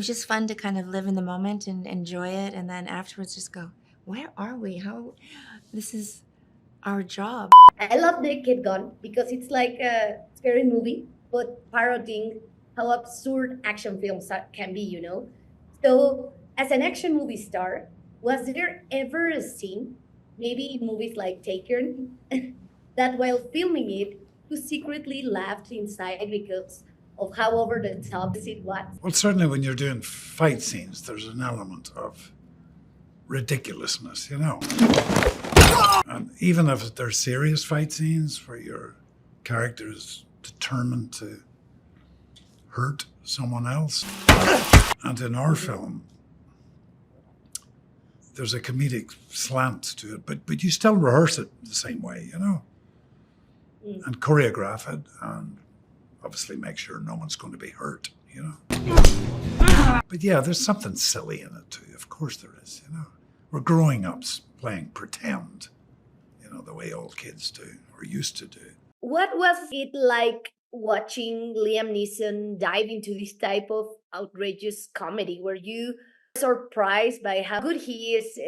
was just fun to kind of live in the moment and enjoy it, and then afterwards just go, where are we? How, this is our job. I love Naked Gun because it's like a scary movie, but parodying how absurd action films can be, you know? So, as an action movie star, was there ever a scene, maybe in movies like Taken, that while filming it, you secretly laughed inside because of how over the top it was? Well, certainly when you're doing fight scenes, there's an element of ridiculousness, you know. And even if they're serious fight scenes where your character is determined to hurt someone else, and in our film, there's a comedic slant to it, but you still rehearse it the same way, you know, and choreograph it, and obviously make sure no one's going to be hurt, you know. But yeah, there's something silly in it too. Of course there is, you know. We're growing ups playing pretend, you know, the way old kids do, or used to do. What was it like watching Liam Neeson dive into this type of outrageous comedy? Were you surprised by how good he is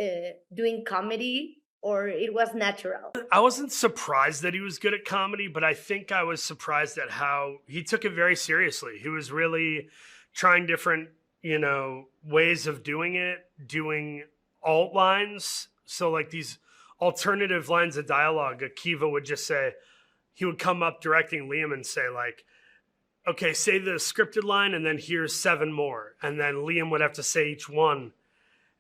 doing comedy, or it was natural? I wasn't surprised that he was good at comedy, but I think I was surprised at how he took it very seriously. He was really trying different, you know, ways of doing it, doing alt lines. So like these alternative lines of dialogue, Akiva would just say, he would come up directing Liam and say like, okay, say the scripted line and then here's 7 more. And then Liam would have to say each one.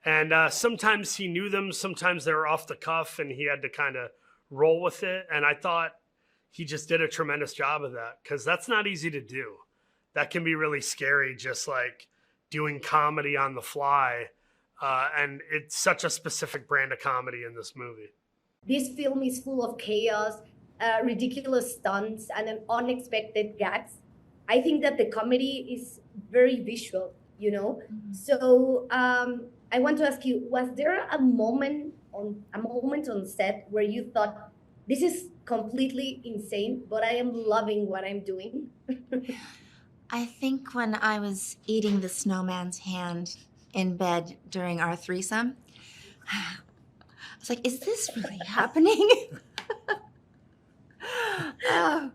And sometimes he knew them, sometimes they were off the cuff and he had to kind of roll with it. And I thought he just did a tremendous job of that because that's not easy to do. That can be really scary, just like doing comedy on the fly. And it's such a specific brand of comedy in this movie. This film is full of chaos, ridiculous stunts, and an unexpected gags. I think that the comedy is very visual, you know? So I want to ask you, was there a moment on set where you thought, this is completely insane, but I am loving what I'm doing? I think when I was eating the snowman's hand in bed during our threesome, I was like, is this really happening? Oh,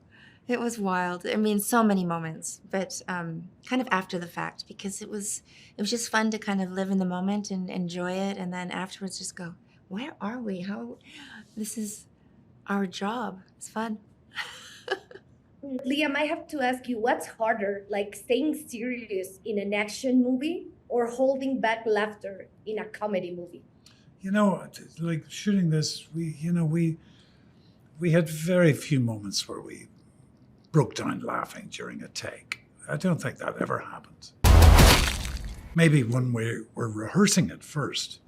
it was wild. I mean, so many moments, but kind of after the fact, because it was just fun to kind of live in the moment and enjoy it, and then afterwards just go, where are we? How, this is our job. It's fun. Liam, I have to ask you, what's harder, like staying serious in an action movie or holding back laughter in a comedy movie? You know, like shooting this, we had very few moments where we broke down laughing during a take. I don't think that ever happened. Maybe when we're rehearsing it first,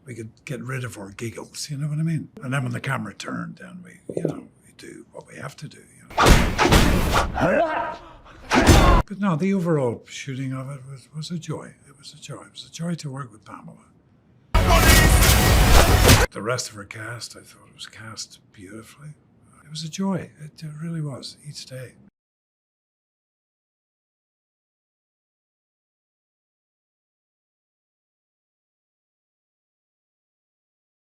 we could get rid of our giggles, you know what I mean? And then when the camera turned, then we do what we have to do, you know? But no, the overall shooting of it was a joy. It was a joy. It was a joy to work with Pamela. The rest of her cast, I thought it was cast beautifully. It was a joy. It really was, each day.